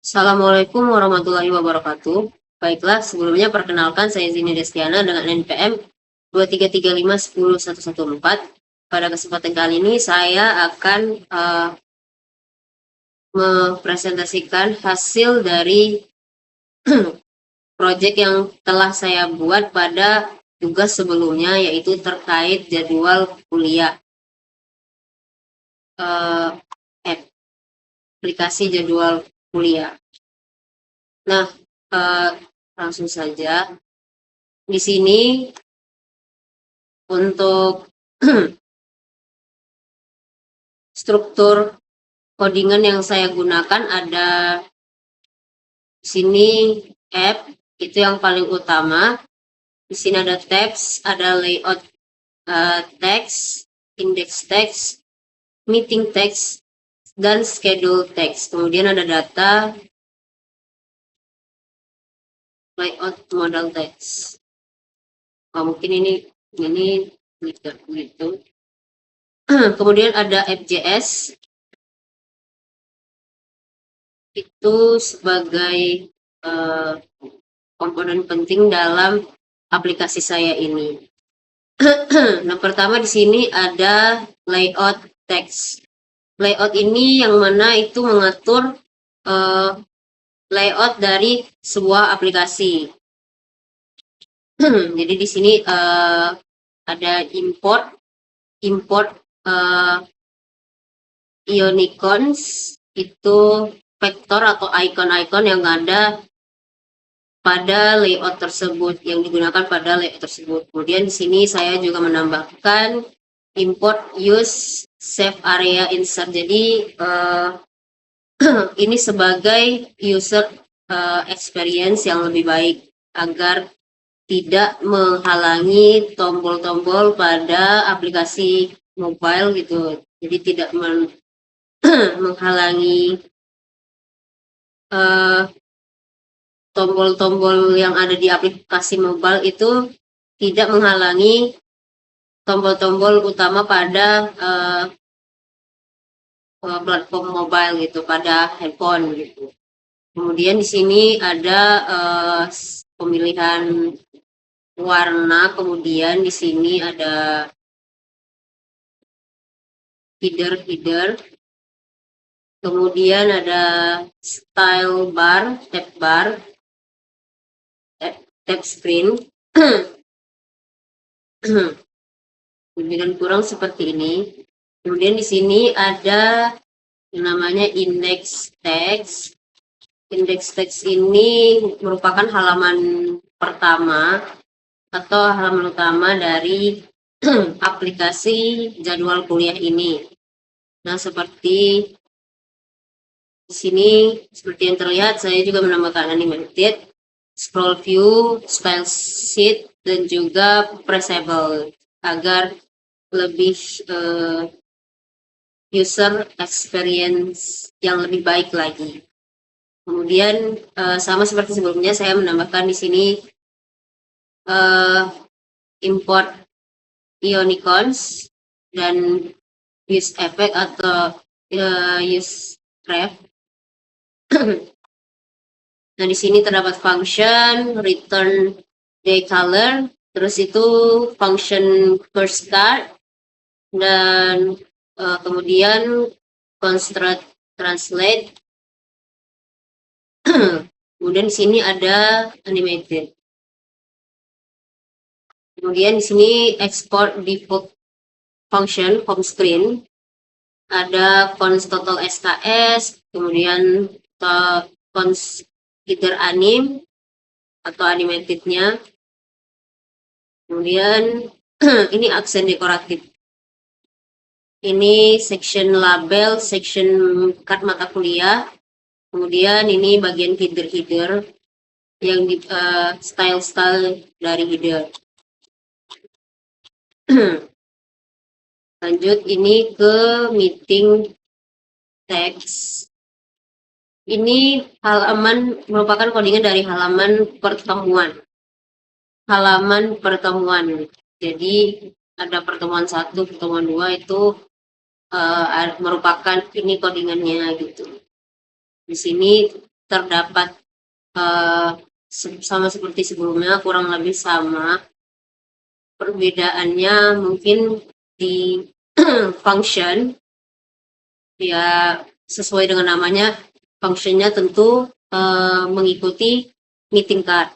Assalamualaikum warahmatullahi wabarakatuh. Baiklah, sebelumnya perkenalkan saya Zini Destiana dengan NPM 233510114. Pada kesempatan kali ini saya akan mempresentasikan hasil dari proyek yang telah saya buat pada tugas sebelumnya, yaitu terkait jadwal kuliah. Aplikasi jadwal kuliah. Nah, langsung saja. Di sini untuk struktur codingan yang saya gunakan ada di sini app, itu yang paling utama. Di sini ada tabs, ada layout text, index text, meeting text, dan schedule text. Kemudian ada data, layout modal text. Mungkin ini gitu. Kemudian ada app.js, itu sebagai komponen penting dalam aplikasi saya ini. Nah, pertama di sini ada layout text. Layout ini yang mana itu mengatur layout dari sebuah aplikasi. Jadi di sini ada import Ionicons, itu vektor atau icon-icon yang ada pada layout tersebut, yang digunakan pada layout tersebut. Kemudian di sini saya juga menambahkan import use save area insert. Jadi ini sebagai user experience yang lebih baik agar tidak menghalangi tombol-tombol pada aplikasi mobile gitu. Jadi tidak menghalangi tombol-tombol yang ada di aplikasi mobile itu tidak menghalangi tombol-tombol utama pada platform mobile gitu, pada handphone gitu. Kemudian di sini ada pemilihan warna, kemudian di sini ada header, kemudian ada style bar, tab screen. Lebih dan kurang seperti ini. Kemudian di sini ada yang namanya index text. Index text ini merupakan halaman pertama atau halaman utama dari aplikasi jadwal kuliah ini. Nah, seperti di sini, seperti yang terlihat, saya juga menambahkan animated, scroll view, style sheet, dan juga pressable agar lebih user experience yang lebih baik lagi. Kemudian sama seperti sebelumnya, saya menambahkan di sini import Ionicons dan use effect atau use ref. Nah, di sini terdapat function return day color, terus itu function first start, dan kemudian construct translate. Kemudian di sini ada animated. Kemudian di sini export default function home screen, ada const total SKS, kemudian const header anim atau animatednya. Kemudian ini aksen dekoratif. Ini section label, section card mata kuliah. Kemudian ini bagian header yang di style dari header. Lanjut ini ke meeting text. Ini halaman merupakan codingan dari halaman pertemuan. Jadi ada pertemuan 1, pertemuan 2 itu merupakan ini codingannya gitu. Di sini terdapat sama seperti sebelumnya, kurang lebih sama. Perbedaannya mungkin di function, ya sesuai dengan namanya, functionnya tentu mengikuti meeting card.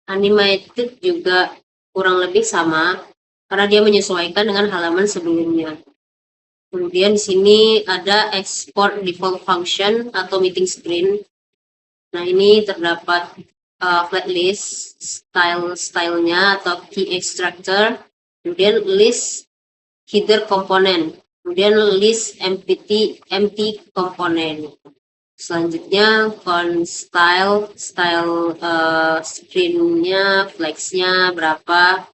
Animated juga kurang lebih sama karena dia menyesuaikan dengan halaman sebelumnya. Kemudian di sini ada export default function atau meeting screen. Nah, ini terdapat flat list, stylenya atau key extractor, kemudian list header component, kemudian list empty component. Selanjutnya style screen-nya, flex-nya berapa,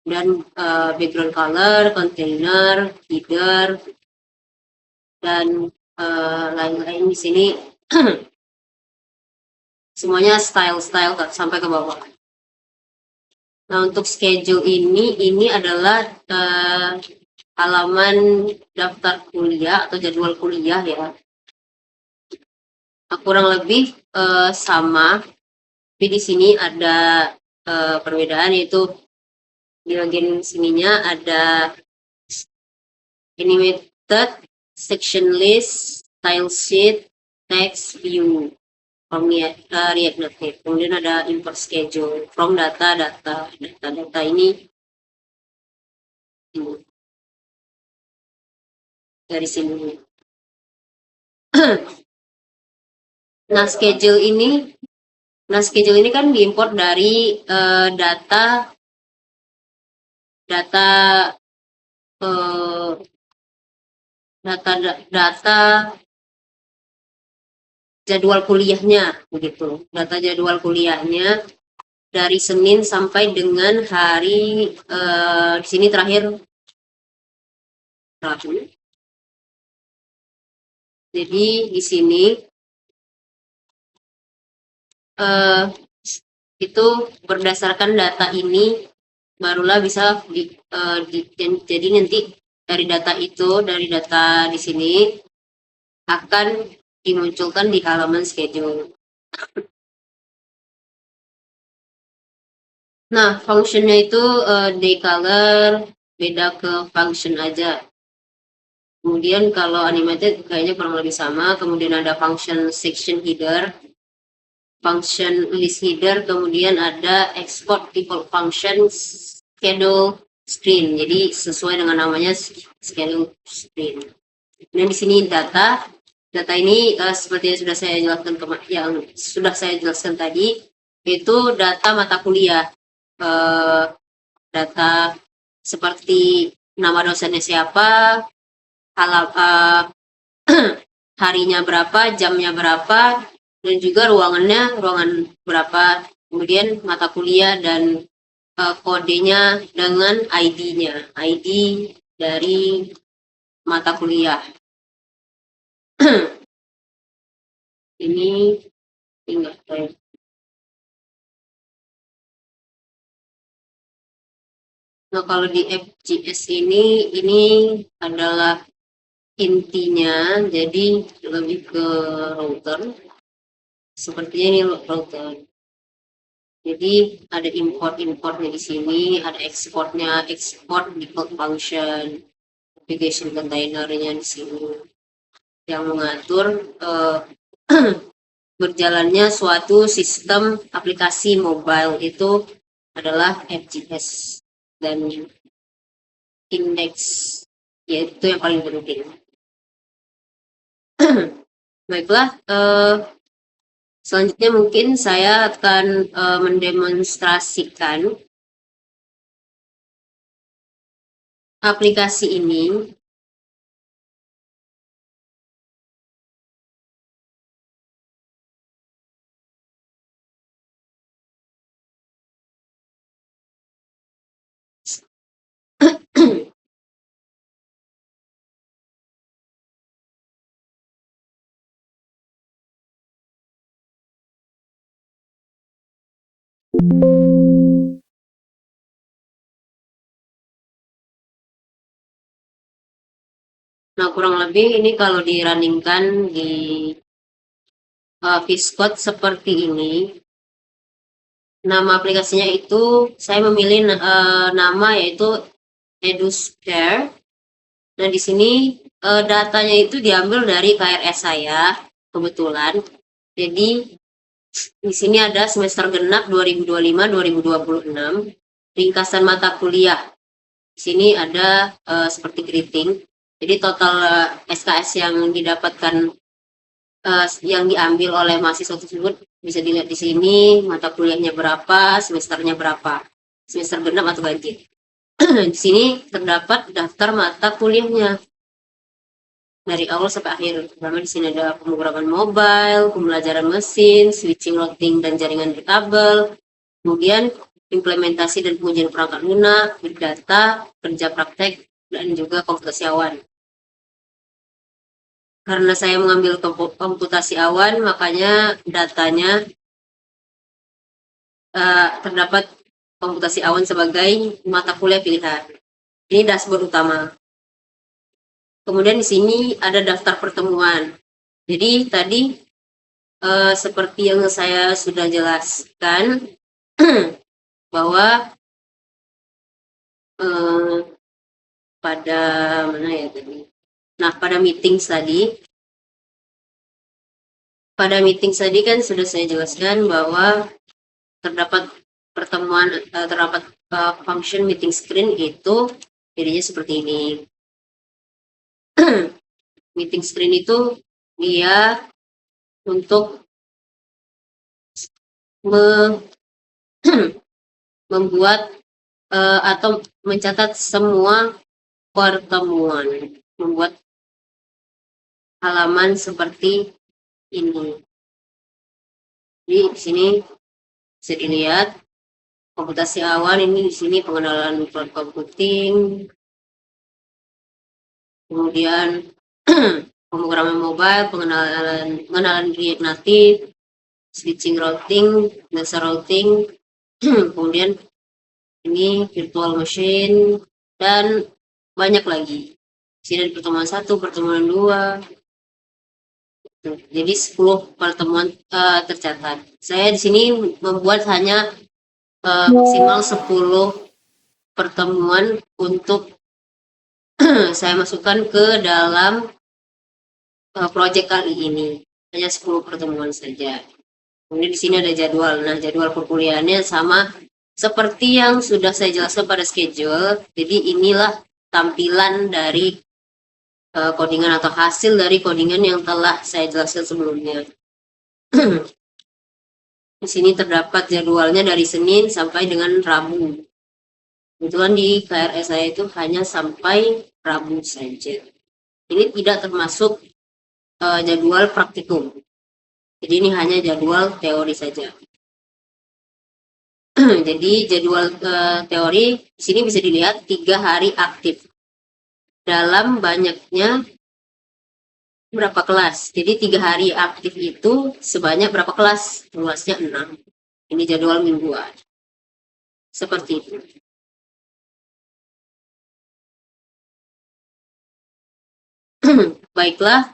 dan background color, container, header, dan lain-lain di sini. Semuanya style sampai ke bawah. Nah, untuk schedule ini adalah halaman daftar kuliah atau jadwal kuliah ya. Nah, kurang lebih sama, tapi di sini ada perbedaan, yaitu di bagian sininya ada animated, section list, style sheet, text view from React Native. Kemudian ada import schedule from data ini dari sini. Nah, schedule ini kan diimport dari data jadwal kuliahnya, begitu. Data jadwal kuliahnya dari Senin sampai dengan hari di sini terakhir Rabu. Jadi di sini itu berdasarkan data ini barulah bisa jadi nanti dari data di sini akan dimunculkan di halaman schedule. Nah, functionnya itu day color, beda ke function aja. Kemudian kalau animated kayaknya kurang lebih sama. Kemudian ada function section header, function list header, kemudian ada export default function schedule screen. Jadi sesuai dengan namanya schedule screen. Nah, di sini data ini seperti yang sudah saya jelaskan tadi, yaitu data mata kuliah. Data seperti nama dosennya siapa, harinya berapa, jamnya berapa, dan juga ruangan berapa, kemudian mata kuliah dan kodenya dengan ID-nya, ID dari mata kuliah. Ini tinggal saya. Nah, kalau di FGS ini adalah intinya, jadi lebih ke router. Sepertinya ini router. Jadi ada importnya di sini, ada export default function, application containernya di sini, yang mengatur berjalannya suatu sistem aplikasi mobile itu adalah FGS. Dan indeks, yaitu yang paling penting. Baiklah, selanjutnya mungkin saya akan mendemonstrasikan aplikasi ini. Nah, kurang lebih ini kalau dirunning-kan di VSCode seperti ini. Nama aplikasinya itu saya memilih nama yaitu EduSphere. Nah, di sini datanya itu diambil dari KRS saya kebetulan. Jadi di sini ada semester genap 2025-2026, ringkasan mata kuliah. Di sini ada seperti greeting. Jadi total SKS yang didapatkan yang diambil oleh mahasiswa tersebut bisa dilihat di sini, mata kuliahnya berapa, semesternya berapa, semester genap atau ganjil. Di sini terdapat daftar mata kuliahnya dari awal sampai akhir. Pertama di sini ada pemrograman mobile, pembelajaran mesin, switching, routing dan jaringan berkabel, kemudian implementasi dan pengujian perangkat lunak, big data, kerja praktek, dan juga komputasi awan. Karena saya mengambil komputasi awan, makanya datanya terdapat komputasi awan sebagai mata kuliah pilihan. Ini dashboard utama. Kemudian di sini ada daftar pertemuan. Jadi tadi seperti yang saya sudah jelaskan bahwa pada mana ya tadi? Nah, pada meeting tadi kan sudah saya jelaskan bahwa terdapat pertemuan, terdapat function meeting screen itu jadinya seperti ini. Meeting screen itu dia untuk membuat atau mencatat semua pertemuan, membuat halaman seperti ini. Jadi di sini bisa dilihat komputasi awan ini di sini pengenalan cloud computing, kemudian pemrograman mobile, pengenalan React Native, switching routing, dasar routing, kemudian ini virtual machine dan banyak lagi. Di sini ada pertemuan 1, pertemuan 2. Jadi 10 pertemuan tercatat. Saya di sini membuat hanya maksimal 10 pertemuan untuk saya masukkan ke dalam proyek kali ini. Hanya 10 pertemuan saja. Kemudian di sini ada jadwal. Nah, jadwal perkuliahannya sama seperti yang sudah saya jelaskan pada schedule. Jadi inilah tampilan dari codingan atau hasil dari codingan yang telah saya jelaskan sebelumnya. Di sini terdapat jadwalnya dari Senin sampai dengan Rabu. Kebetulan di KRS saya itu hanya sampai Rabu saja. Ini tidak termasuk jadwal praktikum. Jadi ini hanya jadwal teori saja. Jadi jadwal teori di sini bisa dilihat 3 hari aktif. Dalam banyaknya berapa kelas. Jadi 3 hari aktif itu sebanyak berapa kelas? Luasnya 6. Ini jadwal mingguan. Seperti itu. Baiklah,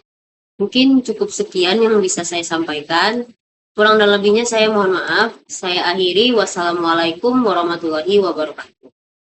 mungkin cukup sekian yang bisa saya sampaikan. Kurang dan lebihnya saya mohon maaf. Saya akhiri. Wassalamualaikum warahmatullahi wabarakatuh.